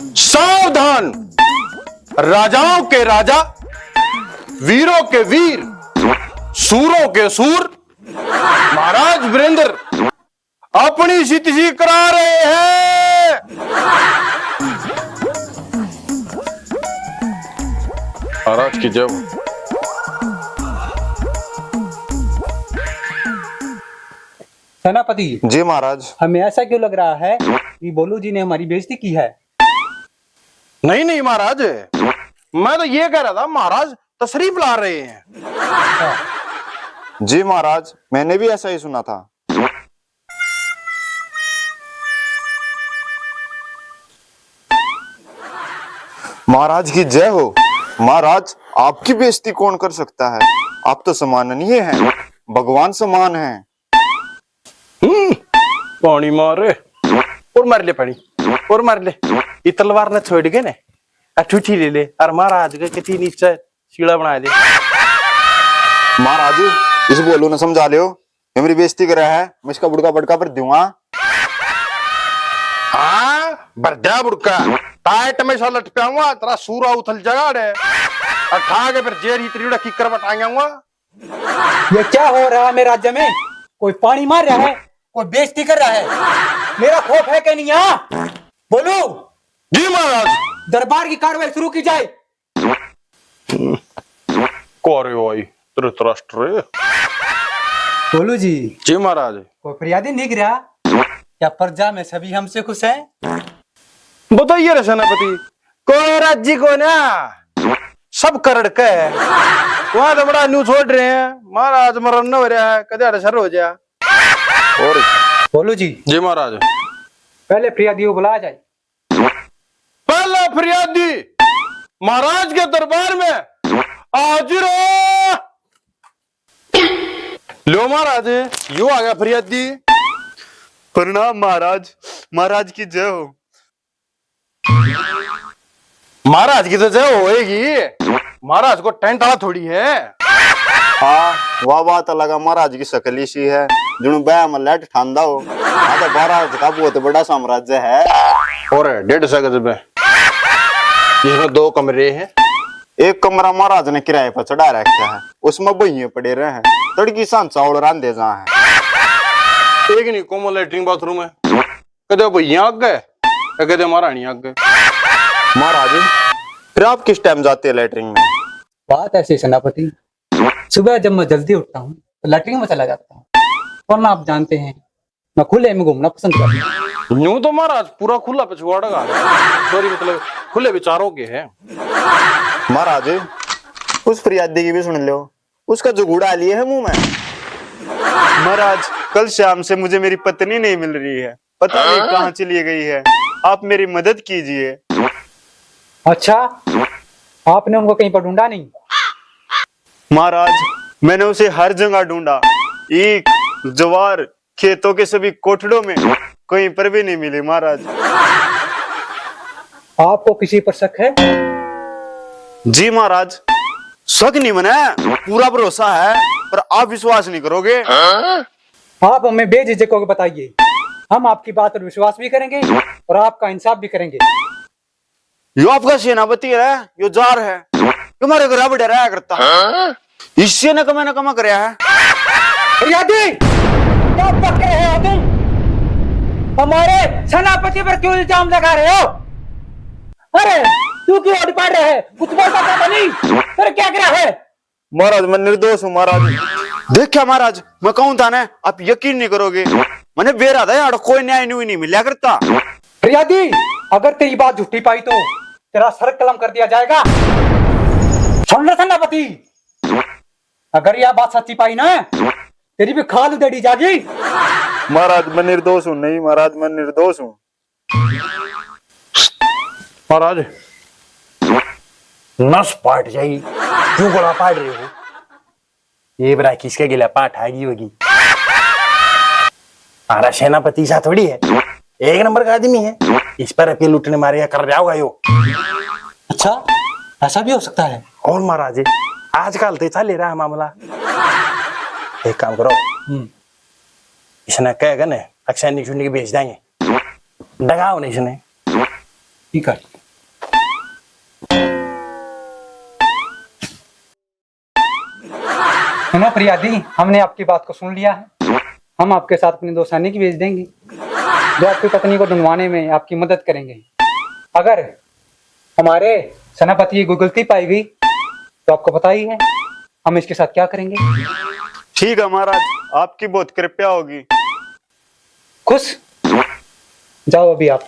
सावधान, राजाओं के राजा, वीरों के वीर, सूरों के सूर महाराज वीरेंद्र अपनी स्थिति करा रहे हैं। महाराज की जय हो। सेनापति जी महाराज। हमें ऐसा क्यों लग रहा है कि बोलू जी ने हमारी बेइज्जती की है? नहीं नहीं महाराज, मैं तो ये कह रहा था महाराज तशरीफ ला रहे हैं। जी महाराज, मैंने भी ऐसा ही सुना था। महाराज की जय हो। महाराज, आपकी बेइज्जती कौन कर सकता है? आप तो सम्माननीय हैं, भगवान समान हैं। पानी मारे और मार ले, पानी और मार ले। ये तलवार न छोड़ के ना ठूठी ले ले और महाराज के कितनी नीचे सीढ़ा बना दे। महाराज, इस बोलू ने समझा लियो, ये मेरी बेइज्जती कर रहा है, मैं इसका बुड़का बड़का पर दूंगा। हाँ बर्दा बुड़का टाइट में सा लट पाऊंगा, तेरा सूरा उथल जगा रे और खा के फिर जेर ही त्रिड़ा किकर बटाऊंगा। ये क्या हो रहा है मेरे राज्य में? कोई पानी मार रहा है, कोई बेइज्जती कर रहा है। मेरा खौफ है कि नहीं? यहाँ बोलू। जी महाराज। दरबार की कार्रवाई शुरू की जाए। कार्रवाई धृतराष्ट्र। बोलू जी। जी महाराज। कोई फरियादी नहीं गिरा? क्या प्रजा में सभी हमसे खुश हैं? बताइए रे सेनापति, कोई राज्य को ना सब करड़ के वहां तो बड़ा न्यू छोड़ रहे हैं। महाराज मरण न हो रहा है, कदे अड़सर हो जा। और बोलू जी। जी महाराज। पहले फरियादी को बुलाया जाए। पहला फरियादी महाराज के दरबार में हाजिर हो। लो महाराज, यू आ गया फरियादी। प्रणाम महाराज, महाराज की जय हो। महाराज की तो जय होएगी, महाराज को टेंट आला थोड़ी है। हाँ, वह बात अलग है, महाराज की शकल सी है जुनू बैह में लैट ठांदा हो। हाँ तो महाराज का बहुत बड़ा साम्राज्य है। और 150 गज में इसमें 2 कमरे हैं। एक कमरा महाराज ने किराए पर चढ़ा रखा है, उसमें बहिए पड़े रहे हैं, तड़की सांस चावल रांधे जा है। एक नहीं कोमल लेटरिंग बाथरूम है, कदे भैया आग गए कदे महारानी आग गए। महाराज, फिर आप किस टाइम जाते हैं लैटरिन में? बात ऐसी सेनापति, सुबह जब मैं जल्दी उठता हूँ तो लैट्रिन में चला जाता हूँ, वरना आप जानते हैं मैं खुले में घूमना पसंद करता हूँ। यूं तो महाराज पूरा खुला पिछवाड़ा का सॉरी मतलब खुले विचारों के है। महाराज, उस फरियादी की भी सुन लो, उसका जो घूड़ा लिए है मुंह में। महाराज, कल शाम से मुझे मेरी पत्नी नहीं मिल रही है, पता नहीं कहाँ चली गई है, आप मेरी मदद कीजिए। अच्छा, आपने उनको कहीं पर ढूंढा नहीं? महाराज, मैंने उसे हर जगह ढूंढा, ईख, ज्वार, खेतों के सभी कोठड़ों में, कहीं पर भी नहीं मिली महाराज। आपको किसी पर शक है? जी महाराज, शक नहीं मना, पूरा भरोसा है, पर आप विश्वास नहीं करोगे। आप हमें बेझिझक होकर बताइए, हम आपकी बात पर विश्वास भी करेंगे और आपका इंसाफ भी करेंगे। यो आपका सेनापति है, यो जार है, तुम्हारे घर बढ़ रहा करता है, इससे न कमा न कमा कर रहा है। फरियादी, क्या बक रहे हो तुम? हमारे सेनापति पर क्यों इल्जाम लगा रहे हो? अरे तू क्यों अड़ पड़ रहे है? कुछ बोलता था नहीं, फिर क्या कर रहा है? महाराज, मैं निर्दोष हूँ महाराज। देखा महाराज, मैं कहूँ था ना, आप यकीन नहीं करोगे, मैंने बेरा था यार, कोई न्याय नहीं मिला करता। फरियादी, अगर तेरी बात झूठी पाई तो तेरा सर कलम कर दिया जाएगा। सुन ले सेनापति, अगर यह बात सच्ची पाई ना, तेरी भी खाल उधेड़ी जाएगी। महाराज, मैं निर्दोष हूँ। नहीं महाराज, मैं निर्दोष हूँ। महाराज नस पाट जाई, क्यों गोला पाट रहे हो? ये बरा किसके गिला पाट आएगी होगी। हमारा सेनापति सा थोड़ी है, एक नंबर का आदमी है, इस पर अपने लूटने मारे कर जाओगा यो। अच्छा, ऐसा भी हो सकता है? और महाराज, आजकल तो चल रहा है मामला। एक काम करो, इसने कहेगा ना अक्सैनिक चुनने के भेज देंगे, डगाओ नहीं इसने, ठीक है। सुनो फरियादी, हमने आपकी बात को सुन लिया है। हम आपके साथ अपने दो सैनिक भेज देंगे जो आपकी पत्नी को ढूंढवाने में आपकी मदद करेंगे। अगर हमारे सेनापति की कोई गलती पाई गई तो आपको पता ही है हम इसके साथ क्या करेंगे। ठीक है महाराज, आपकी बहुत कृपया होगी। खुश जाओ अभी आप।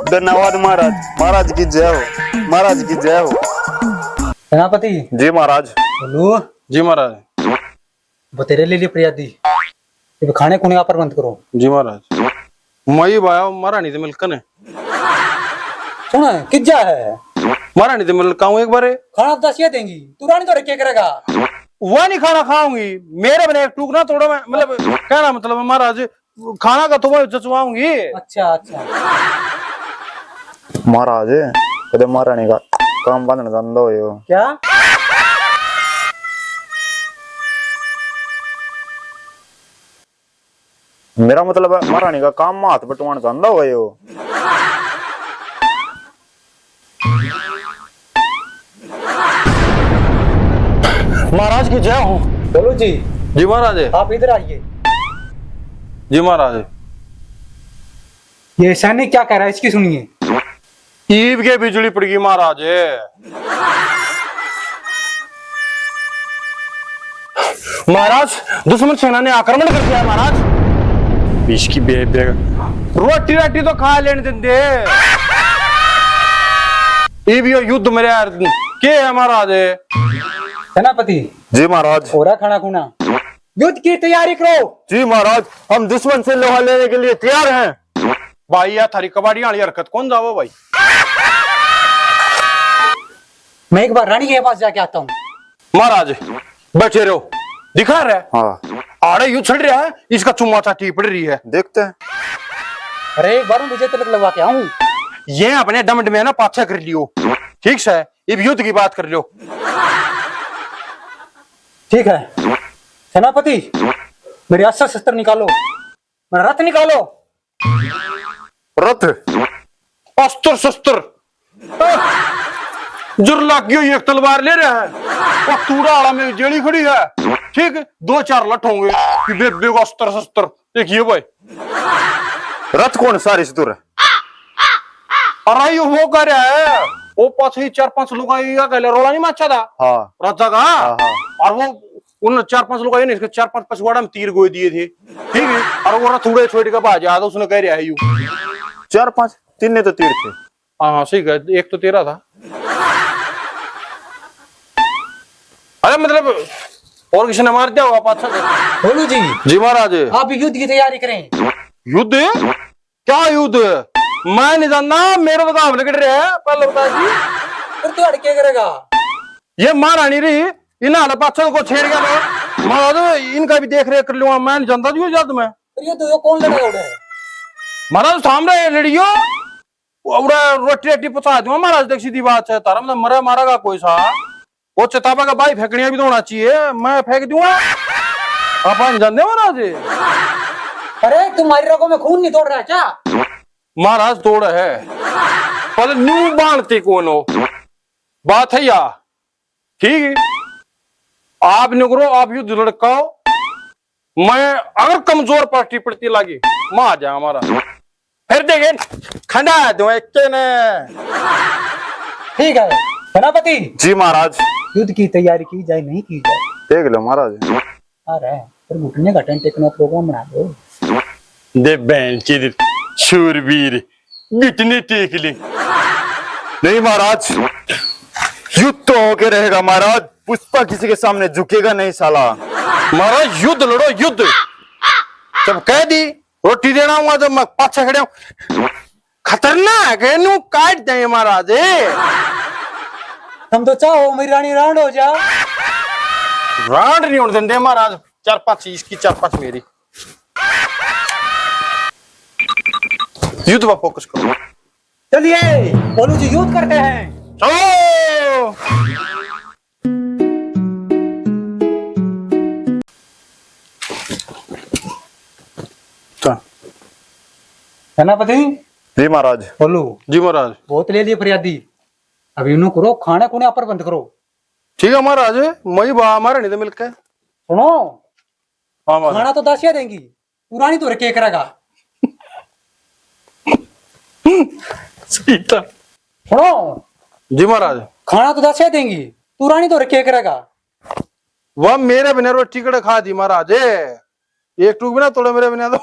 धन्यवाद महाराज। महाराज की जय हो, महाराज की जय हो। सेनापति जी महाराज। बोलो। जी महाराज। वो तेरे लिए फरियादी, ये खाने खुने का प्रबंध करो। जी महाराज। मई बाया महारानी से मिलकर है। सुना किज्जा है, महारानी से मिलकर हूँ एक बार। खाना तो दसिया देंगी, तू रानी तो रखे करेगा। वह नहीं खाना खाऊंगी, मेरे बने एक टूकना थोड़ा मैं मतलब कहना मतलब महाराज खाना का तो मैं जचवाऊंगी। अच्छा अच्छा। महाराज कदे महारानी का काम बांधने धंधा हो क्या? मेरा मतलब है महारानी का काम में हाथ बटवाने धंधा हो यो। महाराज की जय हो। बोलो जी। जी महाराज। आप इधर आइए। जी महाराज। ये सैनिक क्या कह रहा है इसकी सुनिए। ईब के बिजली पड़ गई महाराज। महाराज दुश्मन सेना ने आक्रमण कर दिया महाराज। इसकी बेबे रोटी रोटी तो खा लेने देंगे। ईब यो युद्ध मेरे यार के है महाराज। सेनापति जी महाराज। हो रहा खाना खुना, युद्ध की तैयारी करो। जी महाराज, हम दुश्मन से लोहा लेने के लिए तैयार हैं। भाई यार थारी कबाड़ी वाली हरकत कौन जाओ भाई। मैं एक बार रानी के पास जाके आता हूँ। महाराज बैठे रहो, दिखा रहा है। हाँ आड़े यू छड़ रहा है, इसका चुम्मा चाटी पड़ रही है। देखते हैं। अरे एक बार मुझे तिलक लगवा के आऊं। ये अपने डमड में ना पाछा कर लियो, ठीक से। ये युद्ध की बात कर लो। ठीक है सेनापति, मेरे अस्त्र शस्त्र निकालो, मेरा रथ निकालो। रथ अस्त्र शस्त्र जुर्ला क्यों एक तलवार ले रहा है। वो तूड़ा आड़ा में जेड़ी खड़ी है, ठीक। दो चार लठ होंगे कि बेबे को अस्त्र शस्त्र। देखिए भाई रथ कौन सारी सुतुर है। अरे वो कह रहा है, वो पाछे 4-5 लोग रोड़ा नहीं माचा था। हाँ राजा का। हाँ। और वो उन 4-5 लोग ने इसके 4-5 पछवाड़ा में तीर गोए दिए थे, ठीक है। और वो थोड़े छोटे का बाज आया, उसने कह रहा है यू 4-5 तीन ने तो तीर थे। हाँ सही कह, एक तो तेरा था। अरे मतलब और किसी ने मार दिया होगा पाछा से। बोलो जी। जी महाराज। आप युद्ध की तैयारी करें। युद्ध? क्या युद्ध? मैं नहीं जानना, मेरे बताओ लग रहे हैं। पहले बता जी। फिर तू अड़के करेगा। ये महारानी रही, इन्हें पाछा को छेड़ गया तो महाराज इनका भी देख रेख कर लूंगा। मैं नहीं जानता जी जद में। फिर ये तो कौन लड़ेगा उड़े? महाराज सामने लड़ियो, रोटी रोटी पचा दूंगा महाराज। देख सीधी बात है, तारा मतलब मरा मारा का कोई सा वो चताबा का भाई फेंकनिया भी तो होना चाहिए। मैं फेंक दूंगा, आप जानते हो महाराज। अरे तुम्हारी रगों में खून नहीं तोड़ रहा है क्या? महाराज तोड़ है पर न्यू बांधते कौन हो, बात है या ठीक है। आप निकलो, आप युद्ध लड़काओ। मैं अगर कमजोर पार्टी पड़ती लगी मैं आ जाए हमारा, फिर देखे खंडा दो एक ने। ठीक है सेनापति। जी महाराज। युद्ध की तैयारी की जाए नहीं की जाए देख लो महाराज। अरे फिर घुटने का टेंट टेकना प्रोग्राम बना दो। दे बहन की शूरवीर घुटने टेक ले। नहीं महाराज, युद्ध तो होके रहेगा महाराज। पुष्पा किसी के सामने झुकेगा नहीं साला। महाराज युद्ध लड़ो युद्ध। जब कह दी रोटी देना हुआ जब मैं पाछा खड़े हूं, खतरनाक है, नू काट देंगे महाराज। हम तो चाहो मेरी रानी रांड हो जा। रांड नहीं होने देंगे महाराज। 4-5 इसकी 4-5 मेरी। युद्ध पर फोकस करो। चलिए बोलू जी युद्ध करते हैं। चलो। सेनापति जी महाराज। बोलो। जी महाराज। बहुत ले लिए फरियादी, अभी इन्हों करो खाने खुने पर बंद करो। ठीक है महाराज, मई बा हमारे नहीं तो मिलकर। सुनो, हाँ महाराज। खाना तो दासिया देंगी, पुरानी तो रखे करेगा। सीता। सुनो, जी महाराज। खाना तो दासिया देंगी, पुरानी तो रखे करेगा। वह मेरे बिना रोटी कड़े खा दी महाराज, एक टूक बिना तोड़े मेरे बिना तो